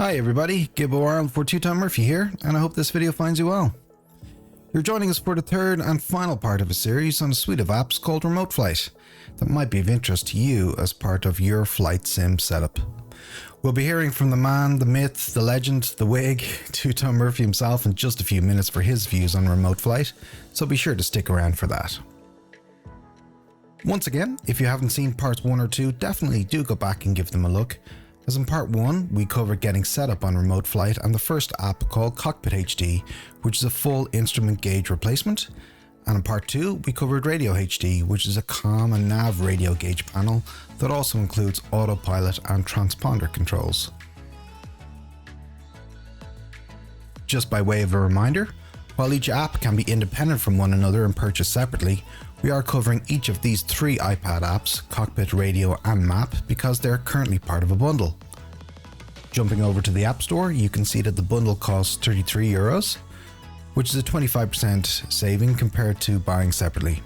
Hi everybody, Gibbo Arnold for Two-Time Murphy here, and I hope this video finds you well. You're joining us for the third and final part of a series on a suite of apps called RemoteFlight that might be of interest to you as part of your flight sim setup. We'll be hearing from the man, the myth, the legend, the wig, Two-Time Murphy himself in just a few minutes for his views on RemoteFlight, so be sure to stick around for that. Once again, if you haven't seen parts 1 or 2, definitely do go back and give them a look. As in part 1, we covered getting set up on RemoteFlight and the first app called Cockpit HD, which is a full instrument gauge replacement. And in part 2, we covered Radio HD, which is a comm and nav radio gauge panel that also includes autopilot and transponder controls. Just by way of a reminder, while each app can be independent from one another and purchased separately, we are covering each of these 3 iPad apps, Cockpit, Radio and Map, because they're currently part of a bundle. Jumping over to the App Store, you can see that the bundle costs €33, which is a 25% saving compared to buying separately.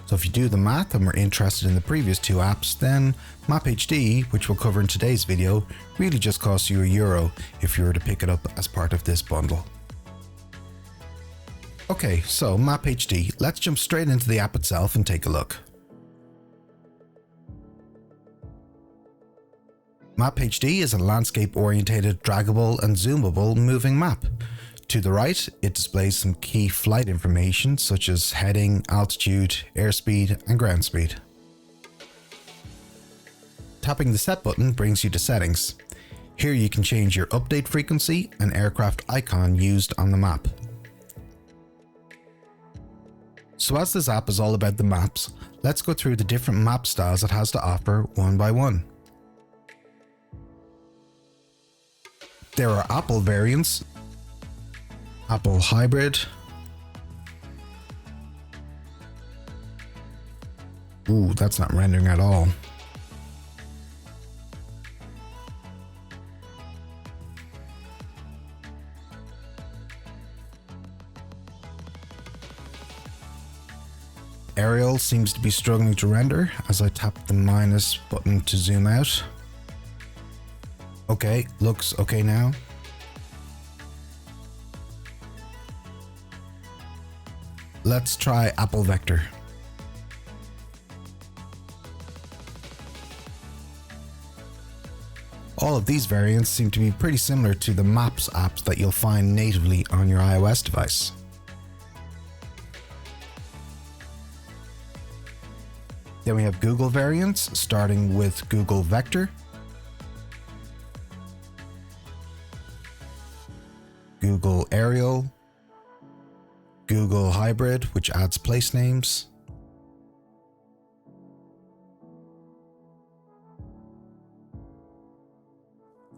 So if you do the math and were interested in the previous 2 apps, then Map HD, which we'll cover in today's video, really just costs you €1 if you were to pick it up as part of this bundle. Okay, so Map HD, let's jump straight into the app itself and take a look. Map HD is a landscape-oriented, draggable and zoomable moving map. To the right, it displays some key flight information such as heading, altitude, airspeed and ground speed. Tapping the Set button brings you to Settings. Here you can change your update frequency and aircraft icon used on the map. So as this app is all about the maps, let's go through the different map styles it has to offer one by one. There are Apple variants, Apple Hybrid, ooh, that's not rendering at all. Aerial seems to be struggling to render as I tap the minus button to zoom out. Okay, looks okay now. Let's try Apple Vector. All of these variants seem to be pretty similar to the Maps apps that you'll find natively on your iOS device. Then we have Google variants, starting with Google Vector, Google Aerial, Google Hybrid, which adds place names,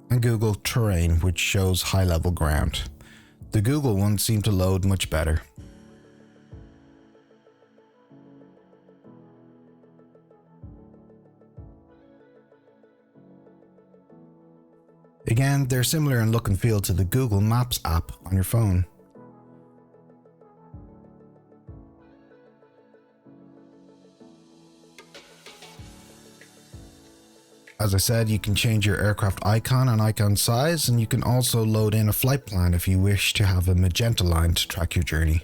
and Google Terrain, which shows high-level ground. The Google ones seem to load much better. Again, they're similar in look and feel to the Google Maps app on your phone. As I said, you can change your aircraft icon and icon size, and you can also load in a flight plan if you wish to have a magenta line to track your journey.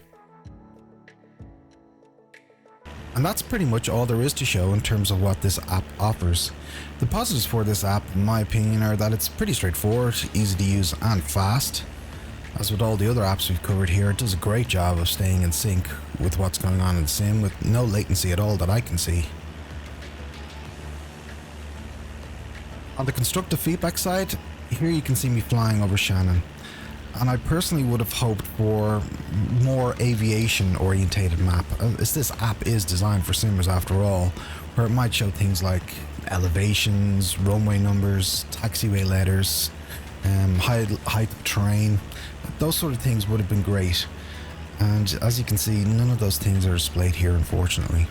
And that's pretty much all there is to show in terms of what this app offers. The positives for this app, in my opinion, are that it's pretty straightforward, easy to use and fast. As with all the other apps we've covered here, it does a great job of staying in sync with what's going on in sim with no latency at all that I can see. On the constructive feedback side, here you can see me flying over Shannon. And I personally would have hoped for more aviation orientated map, as this app is designed for simmers after all, where it might show things like elevations, runway numbers, taxiway letters, height of terrain. Those sort of things would have been great. And as you can see, none of those things are displayed here, unfortunately.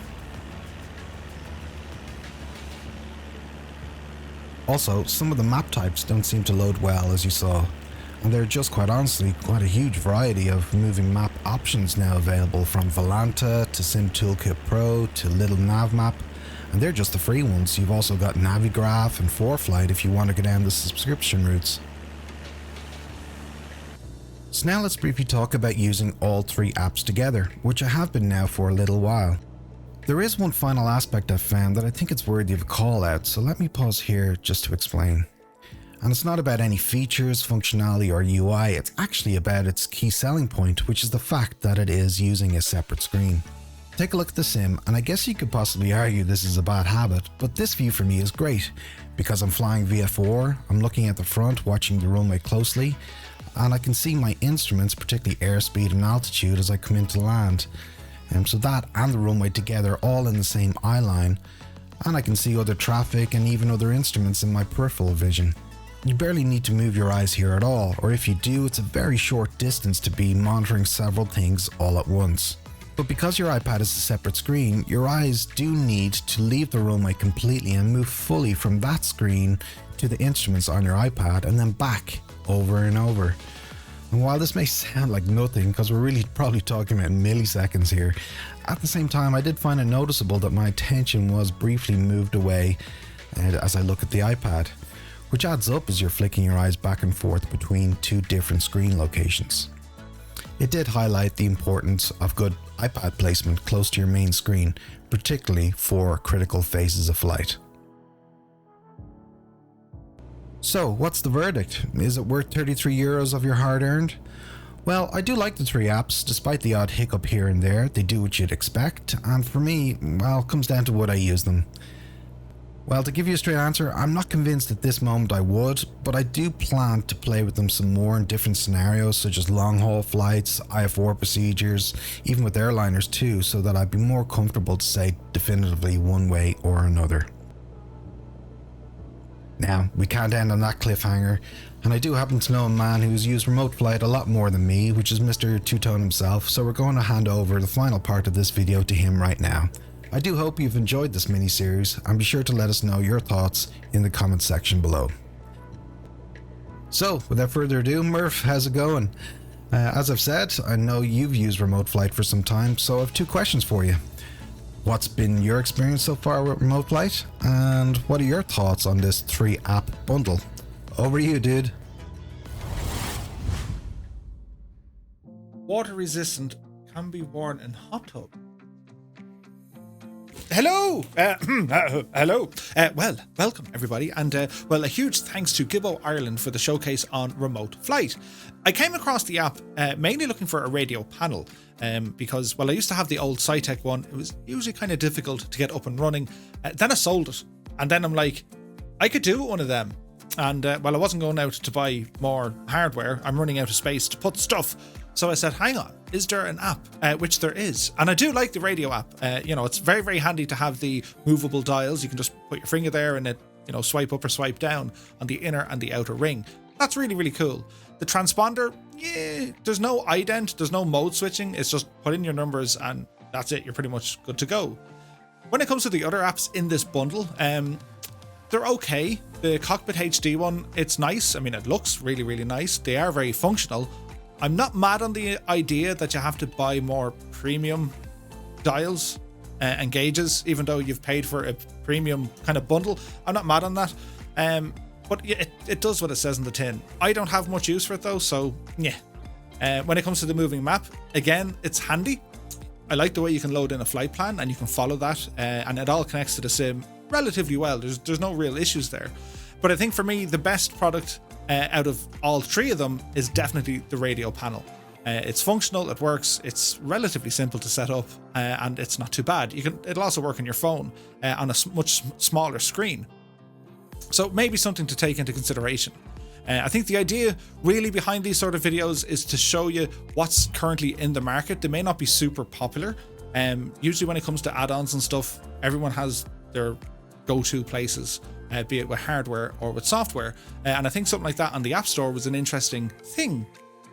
Also, some of the map types don't seem to load well, as you saw. And there are just quite honestly quite a huge variety of moving map options now available, from Volanta to Sim Toolkit Pro to Little Nav Map, and they're just the free ones. You've also got Navigraph and ForeFlight if you want to go down the subscription routes. So now let's briefly talk about using all three apps together, which I have been now for a little while. There is one final aspect I've found that I think it's worthy of a call out, so let me pause here just to explain. And it's not about any features, functionality or UI, it's actually about its key selling point, which is the fact that it is using a separate screen. Take a look at the sim, and I guess you could possibly argue this is a bad habit, but this view for me is great, because I'm flying VFR, I'm looking at the front, watching the runway closely, and I can see my instruments, particularly airspeed and altitude, as I come into land. So that and the runway together all in the same eye line, and I can see other traffic and even other instruments in my peripheral vision. You barely need to move your eyes here at all, or if you do, it's a very short distance to be monitoring several things all at once. But because your iPad is a separate screen, your eyes do need to leave the runway completely and move fully from that screen to the instruments on your iPad and then back over and over. And while this may sound like nothing, because we're really probably talking about milliseconds here, at the same time I did find it noticeable that my attention was briefly moved away as I look at the iPad, which adds up as you're flicking your eyes back and forth between two different screen locations. It did highlight the importance of good iPad placement close to your main screen, particularly for critical phases of flight. So, what's the verdict? Is it worth €33 of your hard-earned? Well, I do like the three apps, despite the odd hiccup here and there. They do what you'd expect, and for me, well, it comes down to what I use them. Well, to give you a straight answer, I'm not convinced at this moment I would, but I do plan to play with them some more in different scenarios, such as long-haul flights, IFR procedures, even with airliners too, so that I'd be more comfortable to say definitively one way or another. Now, we can't end on that cliffhanger, and I do happen to know a man who's used RemoteFlight a lot more than me, which is Mr. Two-Tone himself, so we're going to hand over the final part of this video to him right now. I do hope you've enjoyed this mini-series, and be sure to let us know your thoughts in the comments section below. So, without further ado, Murph, how's it going? As I've said, I know you've used RemoteFlight for some time, so I have two questions for you. What's been your experience so far with RemoteFlight, and what are your thoughts on this 3-app bundle? Over to you, dude. Water resistant, can be worn in hot tub. Hello! Hello! Well, welcome everybody, and well, a huge thanks to Gibbo Ireland for the showcase on RemoteFlight. I came across the app mainly looking for a radio panel, because, well, I used to have the old Cytec one. It was usually kind of difficult to get up and running. Then I sold it, and then I'm like, I could do one of them. And well, I wasn't going out to buy more hardware. I'm running out of space to put stuff. So I said, hang on, is there an app? Which there is. And I do like the radio app. You know, it's very, very handy to have the movable dials. You can just put your finger there and it, you know, swipe up or swipe down on the inner and the outer ring. That's really, really cool. The transponder, yeah, there's no ident, there's no mode switching. It's just put in your numbers and that's it. You're pretty much good to go. When it comes to the other apps in this bundle, they're okay. The Cockpit HD one, it's nice. I mean, it looks really, really nice. They are very functional. I'm not mad on the idea that you have to buy more premium dials and gauges, even though you've paid for a premium kind of bundle. I'm not mad on that. But it does what it says in the tin. I don't have much use for it though, so yeah. When it comes to the moving map, again, it's handy. I like the way you can load in a flight plan and you can follow that, and it all connects to the sim relatively well. There's no real issues there. But I think for me, the best product out of all three of them is definitely the radio panel. It's functional, it works, it's relatively simple to set up, and it's not too bad. It'll also work on your phone on a much smaller screen. So maybe something to take into consideration. I think the idea really behind these sort of videos is to show you what's currently in the market. They may not be super popular. Usually when it comes to add-ons and stuff, everyone has their go-to places, be it with hardware or with software. And I think something like that on the App Store was an interesting thing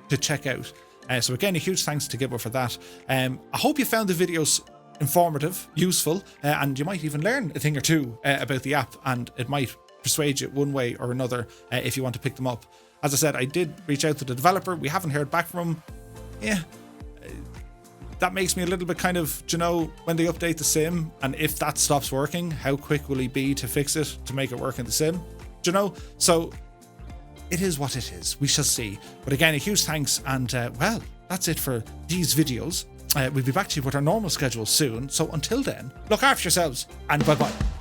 to check out. So again, a huge thanks to Gibbo for that. I hope you found the videos informative, useful, and you might even learn a thing or two about the app, and it might persuade you one way or another if you want to pick them up. As I said, I did reach out to the developer. We haven't heard back from him. Yeah, that makes me a little bit kind of, you know, when they update the sim, and if that stops working, how quick will he be to fix it to make it work in the sim? Do you know? So it is what it is. We shall see. But again, a huge thanks, and well, that's it for these videos. We'll be back to you with our normal schedule soon. So until then, look after yourselves, and bye-bye.